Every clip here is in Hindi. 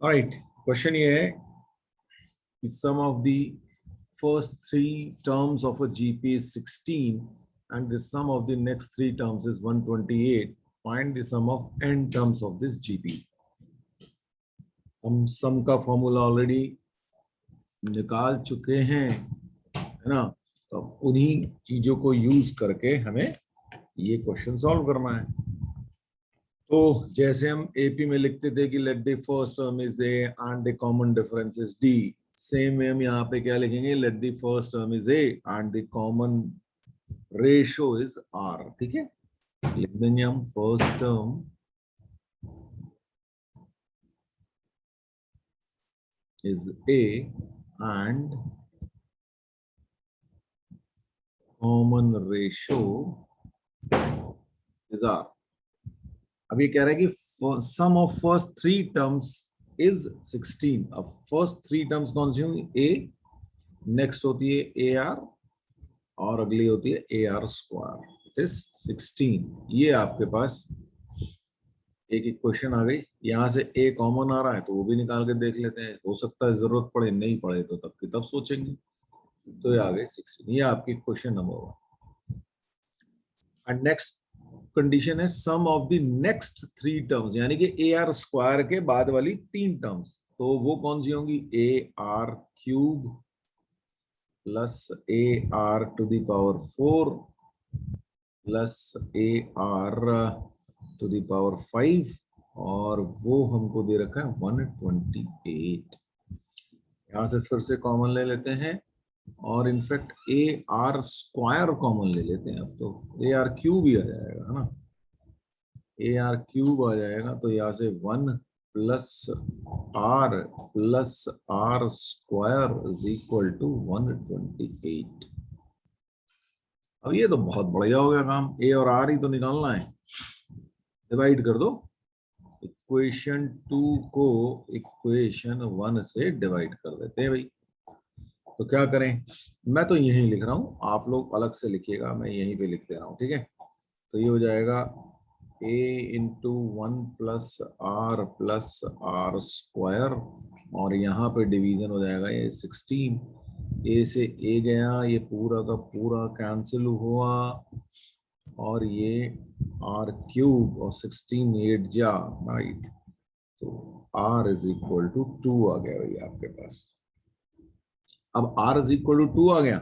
ऑलराइट, क्वेश्चन ये है कि sum of the first three terms of a GP is 16 and the sum of the next three terms is 128. Find the sum of n terms of this GP. हम सम का फॉर्मूला ऑलरेडी निकाल चुके हैं, है ना। तो उन्हीं चीजों को यूज करके हमें ये क्वेश्चन सॉल्व करना है। तो जैसे हम एपी में लिखते थे कि let the first term is A and the common difference is D, same way हम यहाँ पे क्या लिखेंगे, let the first term is A and the common ratio is R. ठीक है, लिख देंगे हम first term is A and common ratio is R. अब ये कह रहा है कि sum of first three terms is 16। अब फर्स्ट थ्री टर्म्स कौन सी होंगी, ए, नेक्स्ट होती है ए आर और अगली होती है A R square, it is 16। ये आपके पास एक एक क्वेश्चन आ गई। यहां से ए कॉमन आ रहा है तो वो भी निकाल के देख लेते हैं, हो सकता है जरूरत पड़े, नहीं पड़े तो तब की तब सोचेंगे। तो ये आ गए 16, ये आपकी question number 1। And next condition है sum of the next three terms, यानी कि ए आर स्क्वायर के बाद वाली तीन टर्म्स। तो वो कौन सी होंगी, A R cube plus A are to the power 4 plus A are to the power 5, और वो हमको दे रखा है 128। यहां से फिर से कॉमन ले लेते हैं और in fact A R square common ले लेते हैं। अब तो ए आर क्यूब ही आ जाएगा, है ना, ए आर क्यूब आ जाएगा। तो यहाँ से 1 plus are square is equal to 128। अब ये तो बहुत बढ़िया हो गया काम, ए और आर ही तो निकालना है। डिवाइड कर दो, इक्वेशन 2 को इक्वेशन 1 से डिवाइड कर देते हैं भाई। तो क्या करें, मैं तो यहीं लिख रहा हूं, आप लोग अलग से लिखिएगा, मैं यहीं पे लिख दे रहा हूं। ठीक है, तो ये हो जाएगा a into 1 plus are square, और यहाँ पे डिवीजन हो जाएगा ये 16। a से a गया, ये पूरा का पूरा कैंसिल हुआ, और ये r क्यूब और 16 8 जा, राइट। तो r इज इक्वल टू 2 आ गया भाई आपके पास। अब r इज इक्वल टू 2 आ गया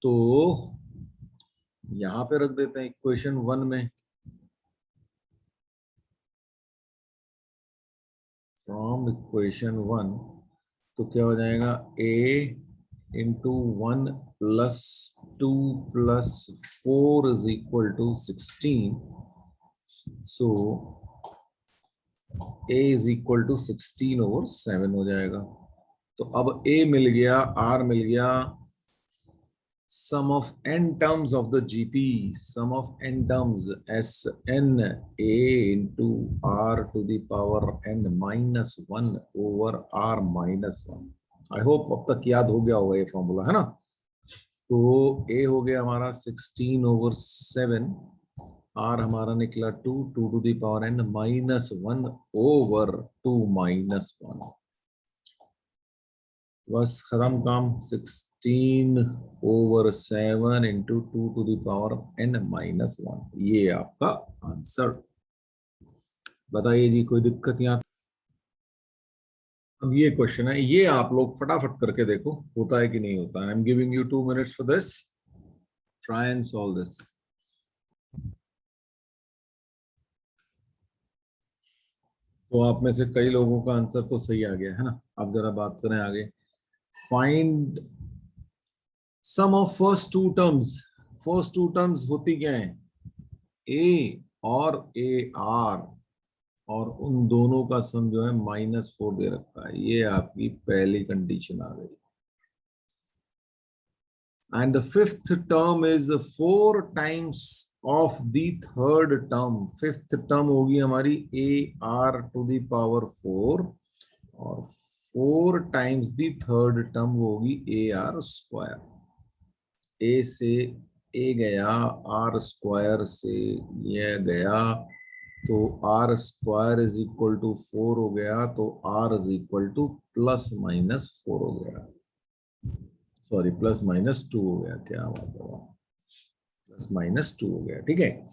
तो यहां पे रख देते हैं इक्वेशन 1 में। फ्रॉम इक्वेशन 1 तो क्या हो जाएगा, a into 1 plus 2 plus 4 is equal to 16। So a is equal to 16 over 7 हो जाएगा। तो अब a मिल गया, r मिल गया, sum of n terms of the GP, sum of n terms Sn a into r to the power n minus 1 over r minus 1। I hope अब तक याद हो गया होगा ये फॉर्मूला, है ना। तो a हो गया हमारा 16 over 7, r हमारा निकला 2 to the power n minus 1 over 2 minus 1। बस खत्म काम। 16 over 7 into 2 to the power n minus 1, ये आपका आंसर। बताइए जी, कोई दिक्कत यहाँ। अब ये क्वेश्चन है, ये आप लोग फटाफट करके देखो होता है कि नहीं होता है। I am giving you 2 minutes for this, try and solve this. तो आप में से कई लोगों का आंसर तो सही आ गया है ना। अब जरा बात करें आगे। Find sum of first two terms. First two terms होती क्या है, ए और ए आर, और उन दोनों का सम जो है -4 दे रखा है। ये आपकी पहली कंडीशन आ गई। And the fifth term is 4 times of the third term. Fifth term होगी हमारी a are to the power 4, और 4 times द थर्ड टर्म होगी ए आर स्क्वायर। ए से ए गया, आर स्क्वायर से यह गया, तो r square is equal to 4 हो गया, तो r is equal to plus minus 4 हो गया, सॉरी प्लस माइनस 2 हो गया, क्या बात है, प्लस माइनस 2 हो गया। ठीक है,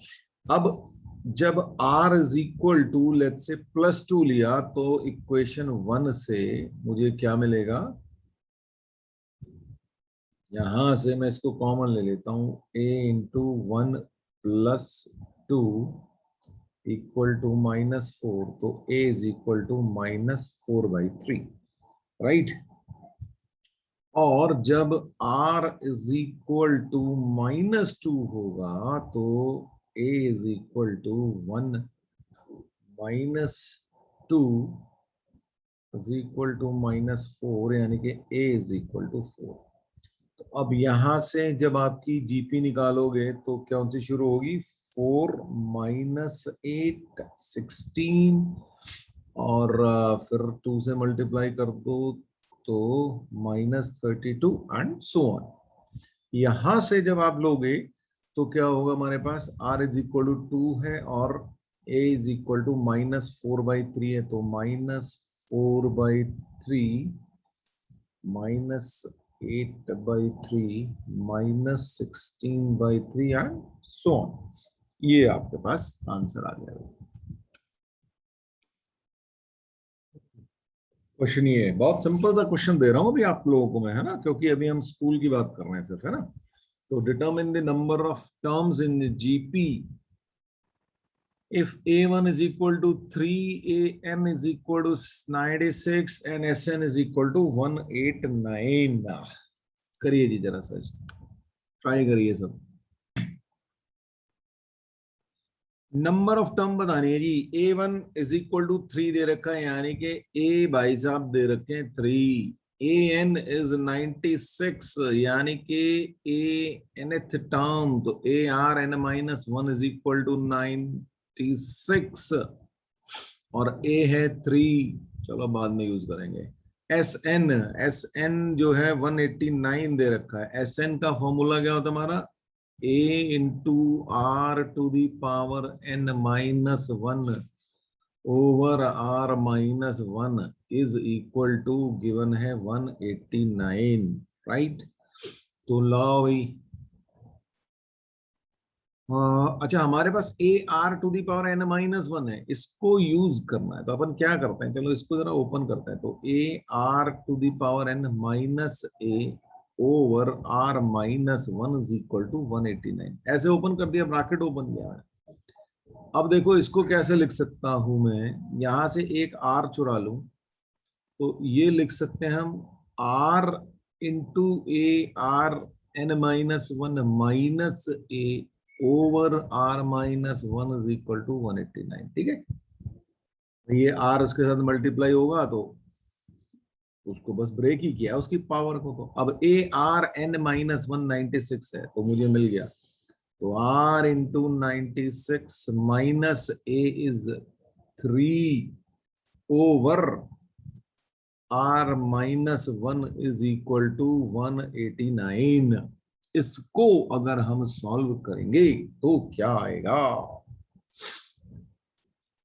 अब जब r is equal to let's say plus 2 लिया, तो इक्वेशन 1 से मुझे क्या मिलेगा, यहां से मैं इसको कॉमन ले लेता हूं, a into 1 plus 2 equal to -4, तो a is equal to -4/3, right. और जब r इज इक्वल टू -2 होगा, तो a is equal to 1 -2 is equal to -4, यानी कि a इज इक्वल टू 4। तो अब यहां से जब आपकी जीपी निकालोगे तो कौन सी शुरू होगी, 4 -8 16, और फिर 2 से मल्टीप्लाई कर दो तो -32 एंड सो ऑन। यहां से जब आप लोगे तो क्या होगा, हमारे पास r इज इक्वल टू 2 है और a इज इक्वल टू -4/3 है, तो -4/3 -8/3 -16/3 एंड सो ऑन। ये आपके पास आंसर आ जाएगा। क्वेश्चन ये है, बहुत सिंपल सा क्वेश्चन दे रहा हूं अभी आप लोगों को मैं, है ना, क्योंकि अभी हम स्कूल की बात कर रहे हैं सिर्फ, है ना। तो determine the number of terms in GP if a1 is equal to 3, an is equal to 96 and sn is equal to 189। करिए जी जरा सा इसको ट्राई करिए सब। नंबर ऑफ टर्म बतानी है जी। a1 इज इक्वल टू 3 दे रखा है, यानी कि a भाई साहब दे रखे हैं 3, an इज 96, यानी कि a nth टर्म, तो a r n minus 1 is equal to 96, और a है 3, चलो बाद में यूज करेंगे। एस एन जो है 189 दे रखा है। एस एन का फॉर्मूला क्या होता है हमारा, a into R to the power n minus 1 over r minus 1 is equal to given है 189, राइट। तो लाओ भाई, अच्छा हमारे पास A are to the power n minus 1 है, इसको यूज करना है, तो अपन क्या करते हैं, चलो इसको जरा ओपन करते हैं। तो a are to the power n minus a over r minus 1 is equal to 189, ऐसे ओपन कर दिया, ब्रैकेट ओपन किया है। अब देखो इसको कैसे लिख सकता हूं मैं, यहां से एक r चुरा लूं, तो ये लिख सकते हैं हम r into a r n minus 1 minus a over r minus 1 is equal to 189, ठीक है। ये r उसके साथ मल्टीप्लाई होगा तो उसको बस ब्रेक ही किया उसकी पावर को। तो अब ए आर n माइनस 196 है, तो मुझे मिल गया, तो r into 96 minus a is 3 over r minus 1 is equal to 189। इसको अगर हम सॉल्व करेंगे तो क्या आएगा,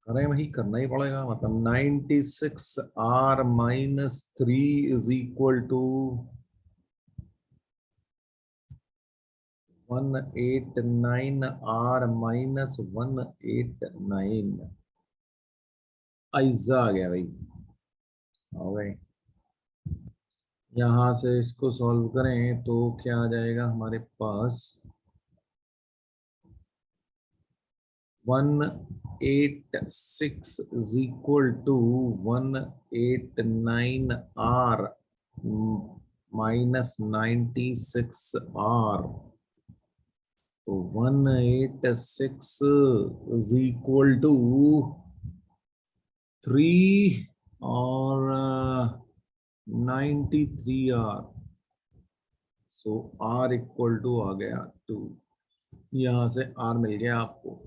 करें वही करना ही पड़ेगा, मतलब 96 r minus 3 is equal to 189 r minus 189। ऐसा आ गया भाई, हो गए। यहां से इसको सॉल्व करें तो क्या आ जाएगा हमारे पास, 186 is equal to 189 r minus 96 r, तो 186 is equal to 3 और 93 r, so r equal to आ गया 2। यहां से r मिल गया आपको,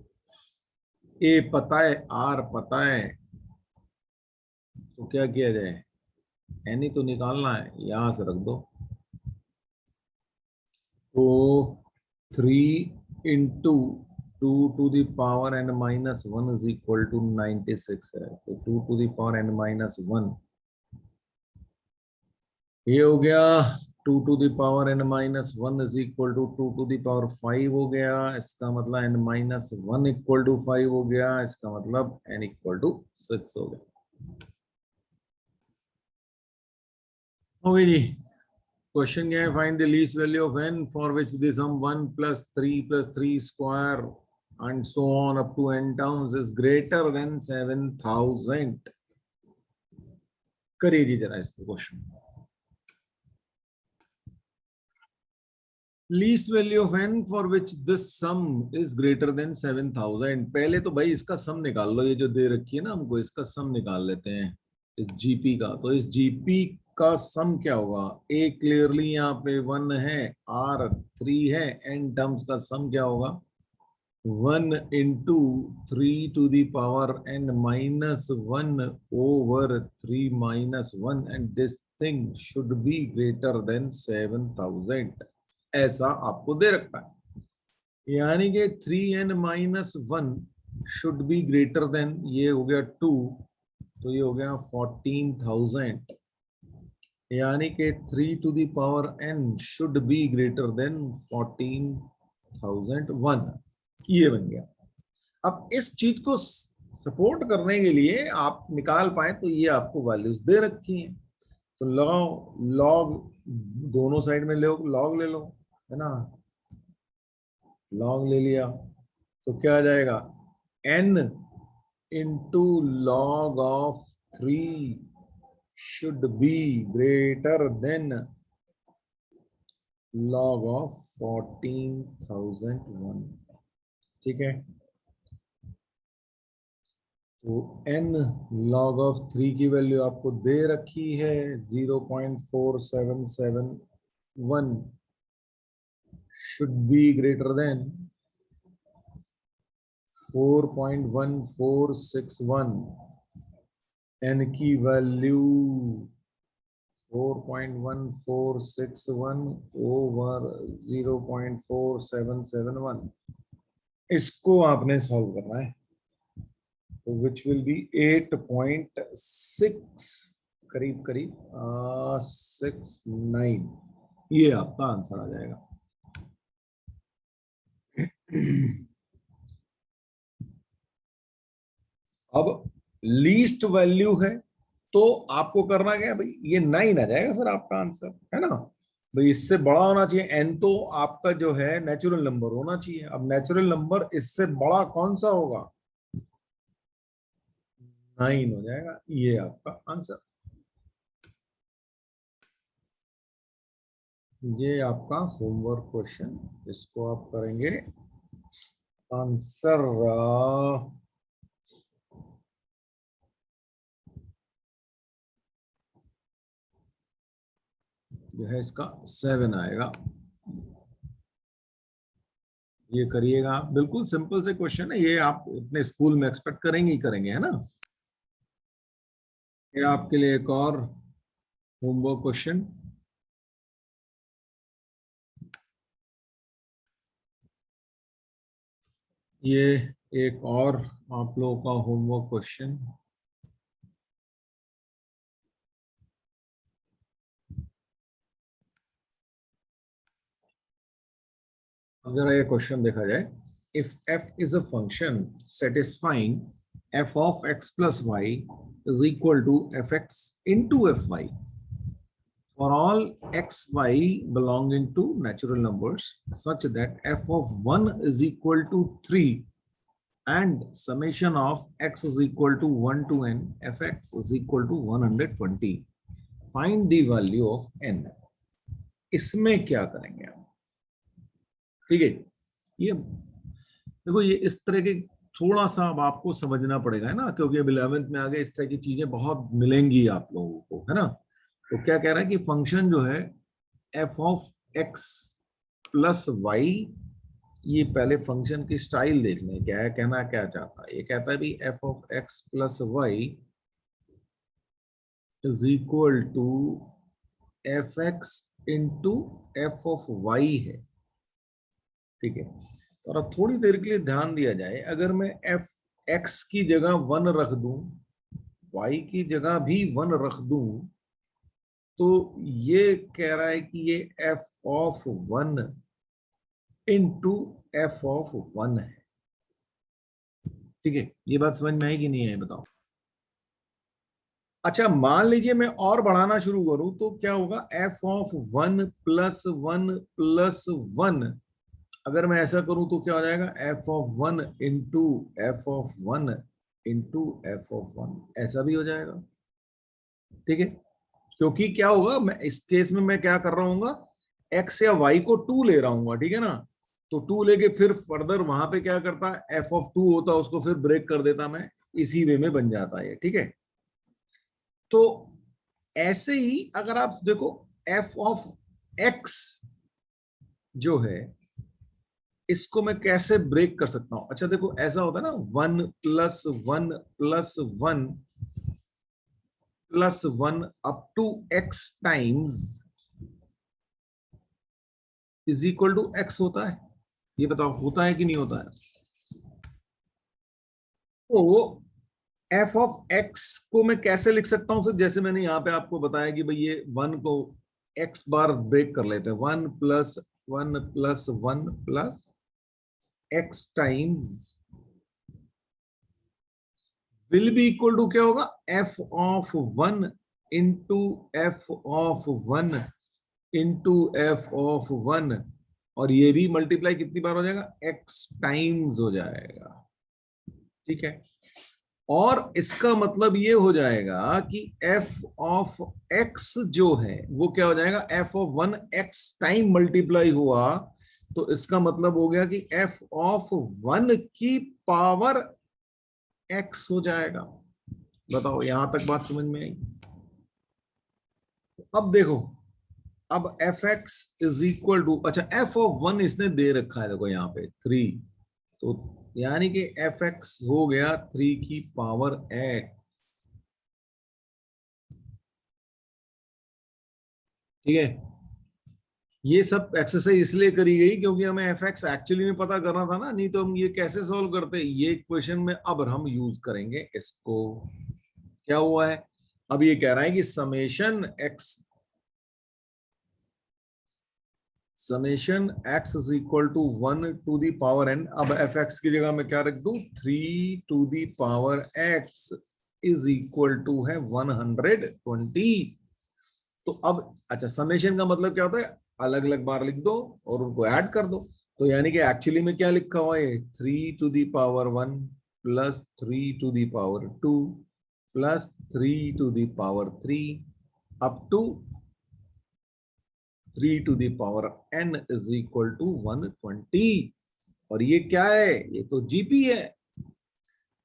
ए पता है आर पता है, तो क्या किया जाए, एन ही तो निकालना है, यहां से रख दो। तो 3 into 2 to the power n minus 1 is equal to 96 है, तो 2 to the power n minus 1 ये हो गया। 2 to the power n minus 1 is equal to 2 to the power 5 हो गया, इसका मतलब n minus 1 equal to 5 हो गया, इसका मतलब n equal to 6 हो गया। ओके जी, क्वेश्चन क्या है? Find the least value of n for which the sum 1 plus 3 plus 3 square and so on up to n terms is greater than 7000। करिए जी जरा इसको question. Least value of n for which this some is greater than 7000। पहले तो भाई इसका सम निकाल लो, ये जो दे रखी है ना हमको, इसका सम निकाल लेते हैं इस जीपी का। तो इस जीपी का सम क्या होगा? ए क्लियरली यहाँ पे 1 है, आर 3 है, एन टर्म्स का सम क्या होगा? 1 into 3 to the power n minus 1 over 3 minus 1 and this thing should be greater than 7000। ऐसा आपको दे रखा है, यानी कि 3n minus 1 should be greater than, ये हो गया 2, तो ये हो गया 14000, यानी कि 3 to the power n should be greater than 14001। ये बन गया। अब इस चीज को सपोर्ट करने के लिए आप निकाल पाए तो ये आपको वैल्यूज दे रखी हैं, तो लॉग दोनों साइड में लॉग ले लो, है ना? लॉग ले लिया तो क्या आ जाएगा? n into log of 3 should be greater than log of 14001। ठीक है, तो n log ऑफ 3 की वैल्यू आपको दे रखी है 0.4771 should be greater than 4.1461। n की वैल्यू 4.1461 ओवर 0.4771, इसको आपने सॉल्व करना है, which will be 8.6 करीब करीब 69, ये आपका आंसर आ जाएगा। अब लीस्ट वैल्यू है तो आपको करना क्या है भाई? ये 9 आ जाएगा फिर आपका आंसर, है ना भाई? इससे बड़ा होना चाहिए n, तो आपका जो है नेचुरल नंबर होना चाहिए। अब नेचुरल नंबर इससे बड़ा कौन सा होगा? 9 हो जाएगा, ये आपका आंसर। ये आपका होमवर्क क्वेश्चन, इसको आप करेंगे आंसर जो है इसका 7 आएगा। ये करिएगा, बिल्कुल सिंपल से क्वेश्चन है ये, आप अपने स्कूल में एक्सपेक्ट करेंगे ही करेंगे, है ना? ये आपके लिए एक और होमवर्क क्वेश्चन। ये एक और आप लोगों का होमवर्क क्वेश्चन। जरा ये क्वेश्चन देखा जाए। If f is a function satisfying f of x plus y is equal to fx into fy for all xy belonging to natural numbers such that f of 1 is equal to 3 and summation of x is equal to 1 to n, fx is equal to 120, find the value of n। इसमें क्या करेंगे आप? ठीक है, ये देखो, ये इस तरह के थोड़ा सा अब आपको समझना पड़ेगा, है ना, क्योंकि अब 11th में आगे इस तरह की चीजें बहुत मिलेंगी आप लोगों को, है ना? तो क्या कह रहा है कि फंक्शन जो है f of x plus y, ये पहले फंक्शन की स्टाइल देख लें, क्या है कहना, क्या चाहता है? ये कहता है भी f of x plus y is equal to f x into f of y है। ठीक है, और अब थोड़ी देर के लिए ध्यान दिया जाए, अगर मैं एफ एक्स की जगह 1 रख दूं, वाई की जगह भी 1 रख दूं, तो ये कह रहा है कि ये F of 1 into f of 1 है। ठीक है, ये बात समझ में आई कि नहीं है बताओ। अच्छा, मान लीजिए मैं और बढ़ाना शुरू करूं तो क्या होगा, एफ ऑफ 1 प्लस 1 प्लस 1। अगर मैं ऐसा करूं तो क्या हो जाएगा, F of 1 into f of 1 into f of 1, ऐसा भी हो जाएगा। ठीक है, क्योंकि क्या होगा, मैं इस केस में मैं क्या कर रहा हूँ, एक्स या वाई को 2 ले रहा हूँ, ठीक है ना। तो 2 लेके फिर फर्दर वहां पे क्या करता है, एफ ऑफ 2 होता, उसको फिर ब्रेक कर देता मैं, इसी वे में बन जाता है। ठीक है, तो ऐसे ही अगर आप देखो, एफ ऑफ एक्स जो है, इसको मैं कैसे ब्रेक कर सकता हूं। अच्छा देखो, ऐसा होता है ना, 1 plus 1 plus 1 plus 1 up to x times is equal to x होता है। ये बताओ होता है कि नहीं होता है। तो एफ ऑफ एक्स को मैं कैसे लिख सकता हूं फिर, जैसे मैंने यहां पे आपको बताया कि भाई ये 1 को एक्स बार ब्रेक कर लेते हैं, 1 plus 1 plus 1 plus x times will be equal to क्या होगा, f of 1 into f of 1 into f of 1, और ये भी मल्टीप्लाई कितनी बार हो जाएगा, एक्स टाइम्स हो जाएगा। ठीक है, और इसका मतलब ये हो जाएगा कि एफ ऑफ एक्स जो है वो क्या हो जाएगा, F of 1 x time multiply हुआ, तो इसका मतलब हो गया कि एफ ऑफ 1 की पावर एक्स हो जाएगा। बताओ यहां तक बात समझ में आई। अब देखो, अब f x is equal to, अच्छा एफ ऑफ 1 इसने दे रखा है, देखो यहाँ पे 3, तो यानी कि एफ एक्स हो गया 3 की पावर एक्स। ठीक है, ये सब एक्सरसाइज इसलिए करी गई क्योंकि हमें एफ एक्स एक्चुअली में पता करना था ना, नहीं तो हम ये कैसे सॉल्व करते। ये क्वेश्चन में अब हम यूज करेंगे इसको। क्या हुआ है, अब ये कह रहा है कि summation x is equal to 1 to the power n. अब एफ एक्स की जगह मैं क्या रख दूं, 3 to the power x is equal to है 120। तो अब अच्छा, समेशन का मतलब क्या होता है, अलग अलग बार लिख दो और उनको ऐड कर दो। तो यानी कि एक्चुअली में क्या लिखा हुआ है, 3 to the power 1 plus 3 to the power 2 plus 3 to the power 3 up to 3 to the power n is equal to 120। और ये क्या है, ये तो जीपी है।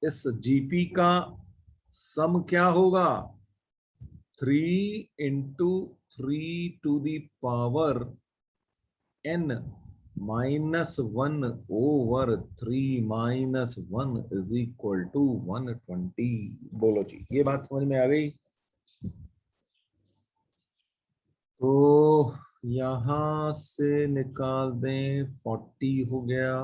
इस जीपी का सम क्या होगा, 3 into 3 to the power n minus 1 over 3 minus 1 is equal to 120। बोलो जी, ये बात समझ में आ गई। तो यहां से निकाल दें, 40 हो गया,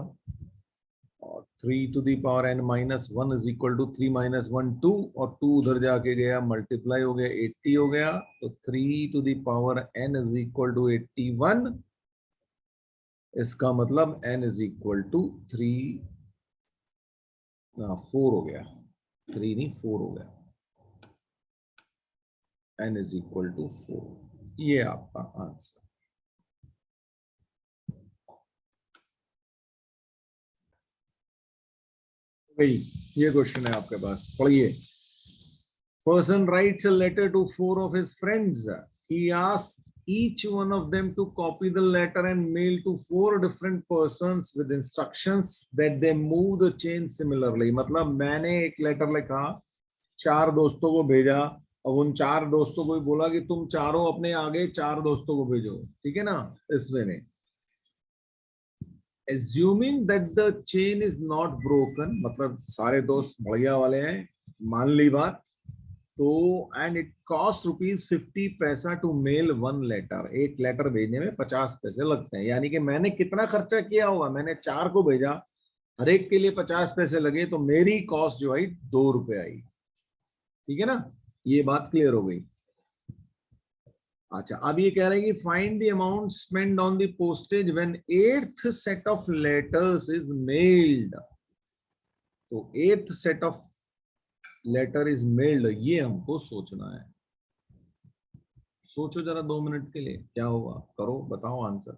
और 3 to the power n minus 1 is equal to 3 minus 1 2, और 2 उधर जाके गया, मल्टीप्लाई हो गया, 80 हो गया। तो 3 to the power n is equal to 81। इसका मतलब n इज इक्वल टू 3, 4 हो गया, 3 नहीं 4 हो गया, n इज इक्वल टू 4। ये आपका आंसर। भाई ये क्वेश्चन है आपके पास, पढ़िए। Person writes a letter to 4 of his friends. He asks each one of them to copy the letter and mail to 4 different persons with instructions that they move the chain similarly. मतलब मैंने एक लेटर लिखा, 4 दोस्तों को भेजा, अब उन 4 दोस्तों को भी बोला कि तुम चारों अपने आगे 4 दोस्तों को भेजो। ठीक है ना, इस वे में। Assuming that the chain is not broken, मतलब सारे दोस्त बढ़िया वाले हैं, मान ली बात, तो and it cost ₹50 to mail 1 letter, एक लेटर भेजने में 50 पैसे लगते हैं। यानी कि मैंने कितना खर्चा किया होगा, मैंने 4 को भेजा, हर एक के लिए 50 पैसे लगे, तो मेरी कॉस्ट जो आई ₹2 आई। ठीक है ना, ये बात क्लियर हो गई। अच्छा, अब ये कह रहे हैं कि find the amount spend on the postage when 8th set of letters is mailed. तो 8th set of letter is mailed, ये हमको सोचना है। सोचो जरा 2 मिनट के लिए, क्या होगा, करो, बताओ आंसर।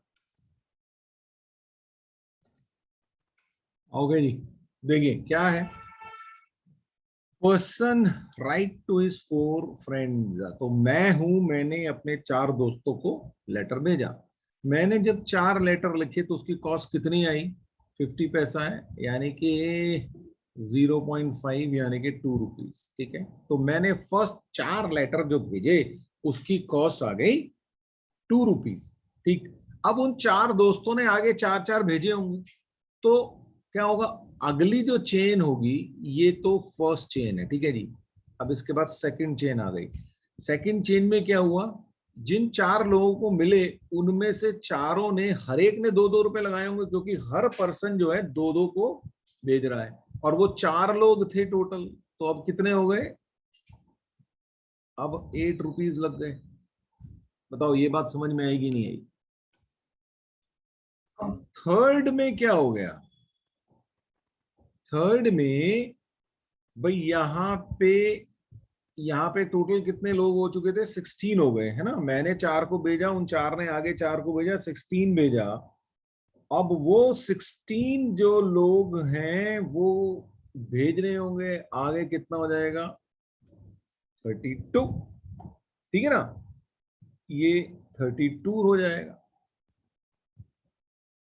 ओके जी, देखिए क्या है। Person write to his 4 friends, तो मैं हूं, मैंने अपने 4 दोस्तों को लेटर भेजा। मैंने जब 4 लेटर लिखे तो उसकी कॉस्ट कितनी आई, 50 पैसा है, यानी कि 0.5 यानी कि ₹2। ठीक है, तो मैंने फर्स्ट 4 लेटर जो भेजे उसकी कॉस्ट आ गई ₹2। ठीक, अब उन 4 दोस्तों ने आगे 4 भेजे होंगे, तो क्या होगा, अगली जो चेन होगी, ये तो फर्स्ट चेन है, ठीक है जी। अब इसके बाद सेकंड चेन आ गई। सेकंड चेन में क्या हुआ, जिन 4 लोगों को मिले उनमें से चारों ने, हर एक ने ₹2 लगाए होंगे, क्योंकि हर पर्सन जो है 2 को भेज रहा है, और वो 4 लोग थे टोटल। तो अब कितने हो गए, अब ₹8 लग गए। बताओ ये बात समझ में आएगी नहीं आई। अब थर्ड में क्या हो गया, थर्ड में भाई यहाँ पे टोटल कितने लोग हो चुके थे, 16 हो गए, है ना। मैंने 4 को भेजा, उन 4 ने आगे 4 को भेजा, 16 भेजा। अब वो 16 जो लोग हैं वो भेज रहे होंगे, आगे कितना हो जाएगा, 32। ठीक है ना, ये 32 हो जाएगा।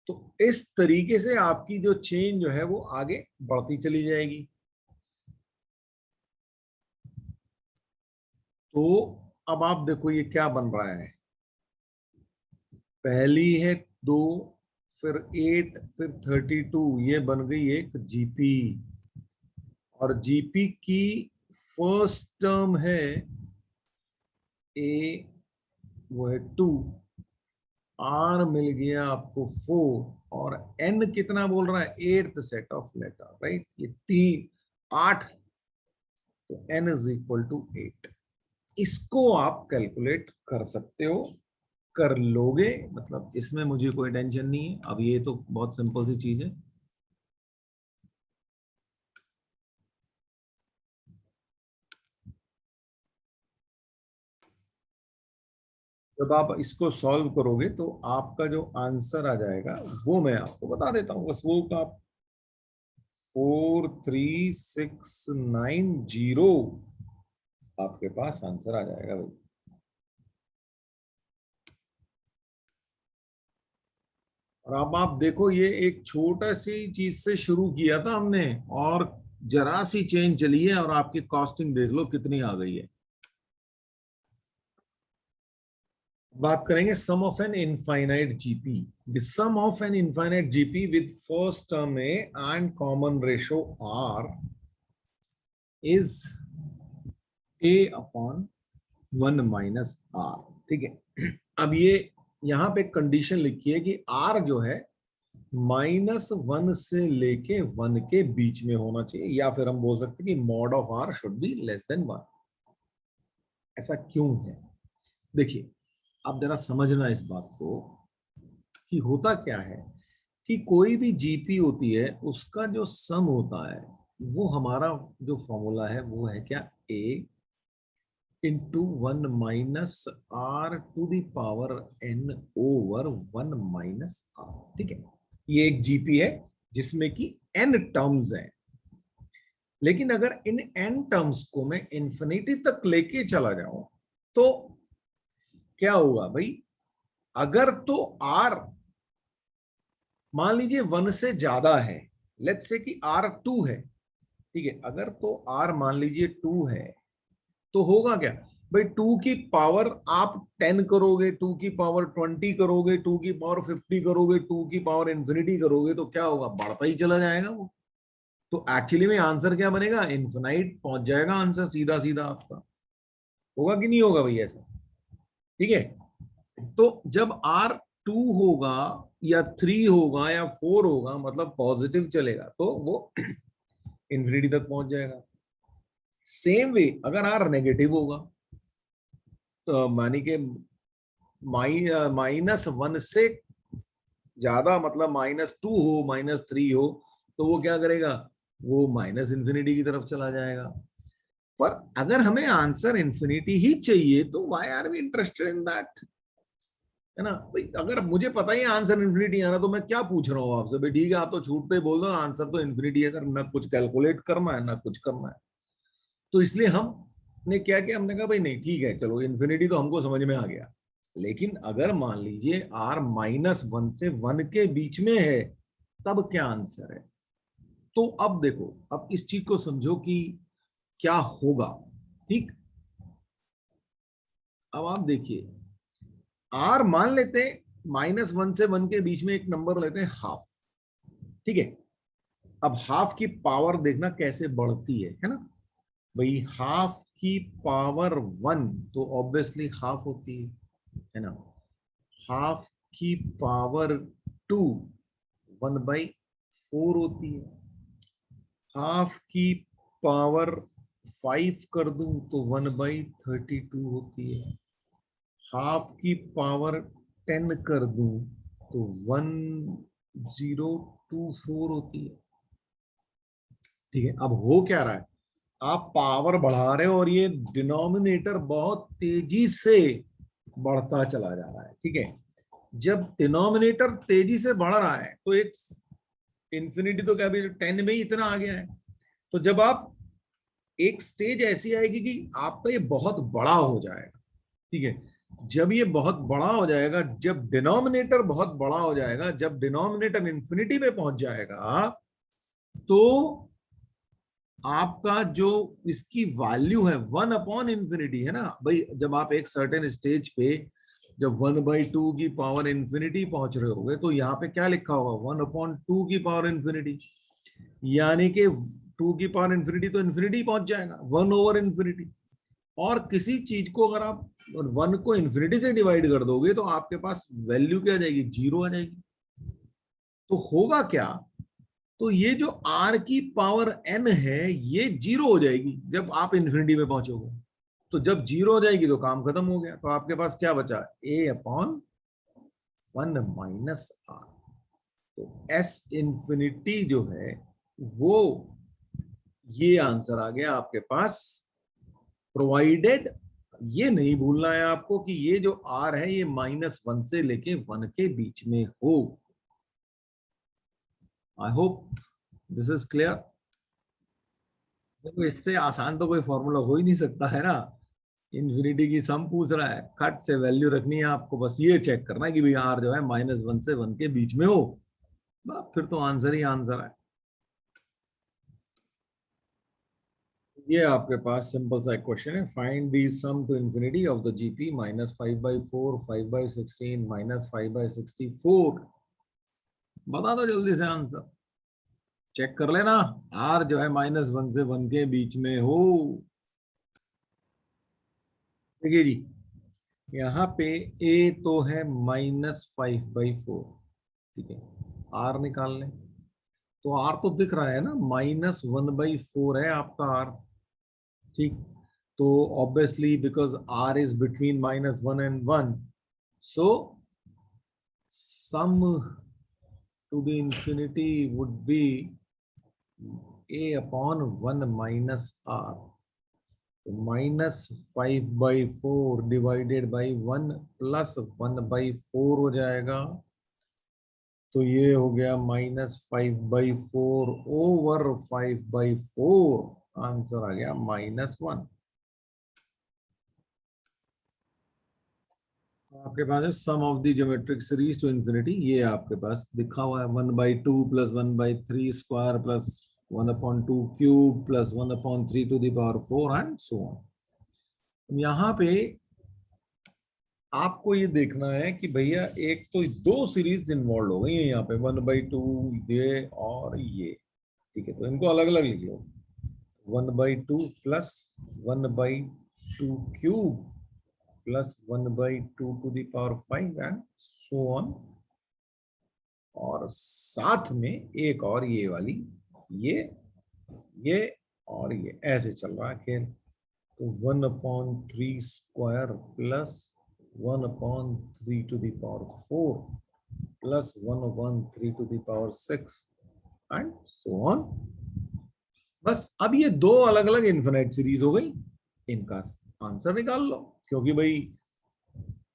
तो इस तरीके से आपकी जो चेन जो है वो आगे बढ़ती चली जाएगी। तो अब आप देखो ये क्या बन रहा है, पहली है 2, फिर 8, फिर 32, ये बन गई एक जीपी। और जीपी की फर्स्ट टर्म है ए, वो है 2, आर मिल गया आपको 4, और एन कितना बोल रहा है, 8th set of letter, right, ये 8, तो एन इज इक्वल टू 8। इसको आप कैलकुलेट कर सकते हो, कर लोगे, मतलब इसमें मुझे कोई टेंशन नहीं है। अब ये तो बहुत सिंपल सी चीज है। जब आप इसको सॉल्व करोगे तो आपका जो आंसर आ जाएगा वो मैं आपको बता देता हूँ, बस वो का 43690 आपके पास आंसर आ जाएगा भाई। और अब आप देखो, ये एक छोटा सी चीज से शुरू किया था हमने, और जरा सी चेंज चली है, और आपकी कॉस्टिंग देख लो कितनी आ गई है। बात करेंगे sum of an infinite GP. The sum of an infinite GP with first term A and common ratio R is A upon 1 minus R. ठीक है, अब ये यहां पे कंडीशन लिखी है कि आर जो है -1 से लेके 1 के बीच में होना चाहिए, या फिर हम बोल सकते हैं कि mod of r should be less than 1। ऐसा क्यों है, देखिए आप जरा समझना इस बात को कि होता क्या है कि कोई भी जीपी होती है, उसका जो सम होता है, वो हमारा जो फॉर्मूला है वो है क्या, A into 1 minus R to the power N over 1 minus R. ठीक है, ये एक जीपी है जिसमें कि एन टर्म्स है। लेकिन अगर इन एन टर्म्स को मैं इंफिनिटी तक लेके चला जाऊं तो क्या होगा भाई, अगर तो आर मान लीजिए 1 से ज्यादा है, लेट्स से कि आर 2 है, ठीक है, अगर तो आर मान लीजिए 2 है, तो होगा क्या भाई, 2 की पावर आप 10 करोगे, 2 की पावर 20 करोगे, 2 की पावर 50 करोगे, 2 की पावर इंफिनिटी करोगे, तो क्या होगा, बढ़ता ही चला जाएगा वो। तो एक्चुअली में आंसर क्या बनेगा, इन्फिनाइट पहुंच जाएगा आंसर, सीधा सीधा आपका। होगा कि नहीं होगा भैया ऐसा? ठीक है, तो जब R 2 होगा या 3 होगा या 4 होगा, मतलब पॉजिटिव चलेगा, तो वो इंफिनिटी तक पहुंच जाएगा। सेम वे अगर R नेगेटिव होगा, तो मानी के -1 से ज्यादा, मतलब -2 हो, -3 हो, तो वो क्या करेगा, वो माइनस इंफिनिटी की तरफ चला जाएगा। पर अगर हमें आंसर इंफिनिटी ही चाहिए, तो why are we interested in that, है ना भाई? अगर मुझे पता ही आंसर इंफिनिटी आना, तो मैं क्या पूछ रहा हूँ आपसे भाई? ठीक है, आप तो छूटते ही बोल दो आंसर तो इंफिनिटी है सर, ना कुछ कैलकुलेट करना है ना कुछ करना है। तो इसलिए हमने क्या किया, हमने कहा भाई नहीं ठीक है, चलो इंफिनिटी तो हमको समझ में आ गया, लेकिन अगर मान लीजिए R -1 से 1 के बीच में है, तब क्या आंसर है? तो अब देखो, अब इस चीज को समझो कि क्या होगा। ठीक, अब आप देखिए, R मान लेते हैं -1 से 1 के बीच में एक नंबर लेते हैं हाफ। ठीक है, अब हाफ की पावर देखना कैसे बढ़ती है ना भाई? हाफ की पावर 1 तो ऑब्वियसली हाफ होती है ना? हाफ की पावर 2 1/4 होती है। हाफ की पावर 5 कर दूं तो 1/32 होती है। हाफ की पावर 10 कर दूं तो 1024 होती है। ठीक है, अब हो क्या रहा है, आप पावर बढ़ा रहे हो और ये डिनोमिनेटर बहुत तेजी से बढ़ता चला जा रहा है। ठीक है, जब डिनोमिनेटर तेजी से बढ़ रहा है, तो एक इंफिनिटी तो क्या भी 10 में ही इतना आ गया है, तो जब आप एक स्टेज ऐसी आएगी कि आपका ये बहुत बड़ा हो जाएगा। ठीक है, जब ये बहुत बड़ा हो जाएगा, जब डिनोमिनेटर बहुत बड़ा हो जाएगा, जब डिनोमिनेटर इंफिनिटी पे पहुंच जाएगा, तो आपका जो इसकी वैल्यू है 1/इंफिनिटी है ना भाई? जब आप एक सर्टेन स्टेज पे जब 1/2 की पावर इंफिनिटी पहुंच रहे होगे, तो यहाँ पे क्या लिखा होगा, 1/2 की पावर इंफिनिटी, यानी कि 2 की पावर इंफिनिटी तो इंफिनिटी पहुंच जाएगा, 1/इंफिनिटी। और किसी चीज को अगर आप 1 को इंफिनिटी से डिवाइड कर दोगे, तो आपके पास वैल्यू क्या आ जाएगी, 0 आ जाएगी। तो होगा क्या, तो ये जो R की पावर n है, ये 0 हो जाएगी जब आप इंफिनिटी में पहुंचोगे। तो जब 0 हो जाएगी तो काम खत्म हो गया, तो आपके पास क्या बचा, A/1 -R। तो S इंफिनिटी जो है वो, ये आंसर आ गया आपके पास, प्रोवाइडेड, ये नहीं भूलना है आपको कि ये जो R है ये -1 से लेके 1 के बीच में हो। I hope this is clear. देखो, इससे आसान तो कोई फॉर्मूला हो ही नहीं सकता है ना। इन्फिनिटी की सम पूछ रहा है, खट से वैल्यू रखनी है आपको, बस ये चेक करना है कि भाई R जो है -1 से 1 के बीच में हो, फिर तो आंसर ही आंसर है। ये आपके पास सिंपल सा एक क्वेश्चन है, find the sum to infinity of the GP -5/4, 5/16, -5/64। बता दो जल्दी से आंसर, चेक कर लेना। R जो है -1 से 1 के बीच में हो। देखिए जी, यहाँ पे A तो है -5/4। ठीक है, R निकाल लें, तो R तो दिख रहा है ना, -1/4 है आपका R। ठीक, तो obviously because R is between -1 and 1, so sum to the infinity would be A/1 -R। -5/4 divided by 1 plus 1/4 हो जाएगा, तो ये हो गया -5/4/5/4, आंसर आ गया -1। आपके पास है sum of the geometric series to infinity, ये आपके पास दिखा हुआ है, 1/2 plus 1/3 square plus 1/2 cube plus 1/3 to the power 4 and so on. यहाँ पे आपको ये देखना है कि भैया एक तो दो सीरीज इन्वॉल्व हो गई है यहाँ पे, 1/2 ये और ये। ठीक है, तो इनको अलग अलग लिख लो, 1/2 plus 1/3 2 cube plus 1/2 to the power 5 and so on. और साथ में एक और ये वाली ये और ये ऐसे चल रहा है खेल। तो 1/3 square plus 1/3 to the power 4 plus 1/3 to the power 6 and so on. बस अब ये दो अलग अलग इन्फिनिट सीरीज हो गई, इनका आंसर निकाल लो। क्योंकि भाई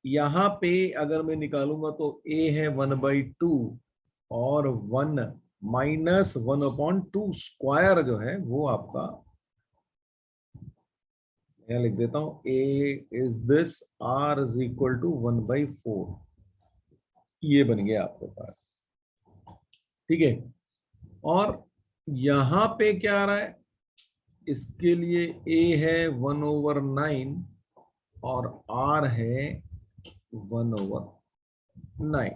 यहां पे अगर मैं निकालूंगा तो a है 1/2 और 1 माइनस 1/2 स्क्वायर जो है वो आपका, मैं लिख देता हूं a is this, r is equal to 1/4। ये बन गया आपके पास, ठीक है। और यहां पे क्या आ रहा है, इसके लिए a है 1/9 और r है 1/9।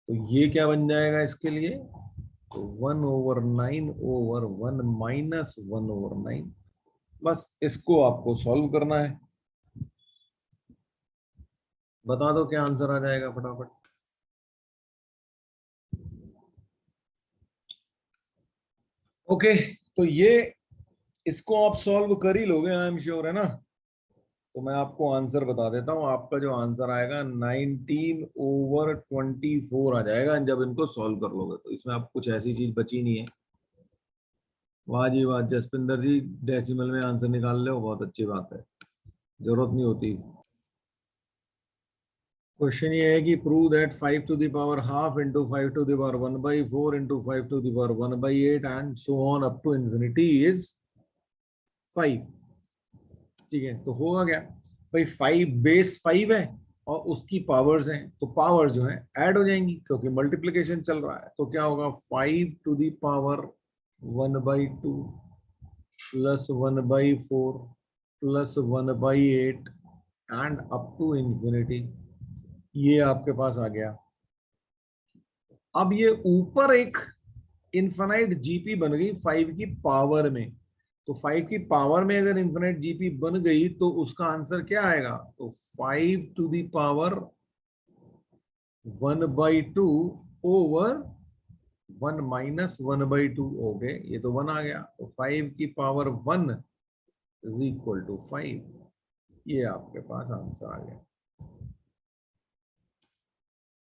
तो ये क्या बन जाएगा इसके लिए, तो 1/9 ओवर 1 माइनस 1/9। बस इसको आपको सॉल्व करना है। बता दो क्या आंसर आ जाएगा फटाफट। ओके, तो ये इसको आप सॉल्व कर ही लोगे, आई एम श्योर, है ना। तो मैं आपको आंसर बता देता हूं, आपका जो आंसर आएगा 19/24 आ जाएगा जब इनको सॉल्व कर लोगे। तो इसमें आप कुछ ऐसी चीज बची नहीं है। वाह जी वाह जसपिंदर जी, डेसिमल में आंसर निकाल ले, बहुत अच्छी बात है, जरूरत नहीं होती। क्वेश्चन ये है कि prove that 5 to the power half into 5 to the power 1/4 into 5 to the power 1/8 and so on up to infinity is 5। ठीक है, तो होगा क्या भाई, 5 बेस 5 है और उसकी पावर्स हैं, तो पावर जो है ऐड हो जाएंगी क्योंकि मल्टीप्लिकेशन चल रहा है। तो क्या होगा, 5 to the power 1/2 plus 1/4 plus 1/8 and up to infinity. ये आपके पास आ गया। अब ये ऊपर एक इनफाइनाइट जीपी बन गई 5 की पावर में। तो 5 की पावर में अगर इनफाइनाइट जीपी बन गई तो उसका आंसर क्या आएगा, तो 5 to the power 1/2 over 1 minus 1/2 हो गए, ये तो 1 आ गया। तो 5 की पावर 1 इज इक्वल टू 5। ये आपके पास आंसर आ गया।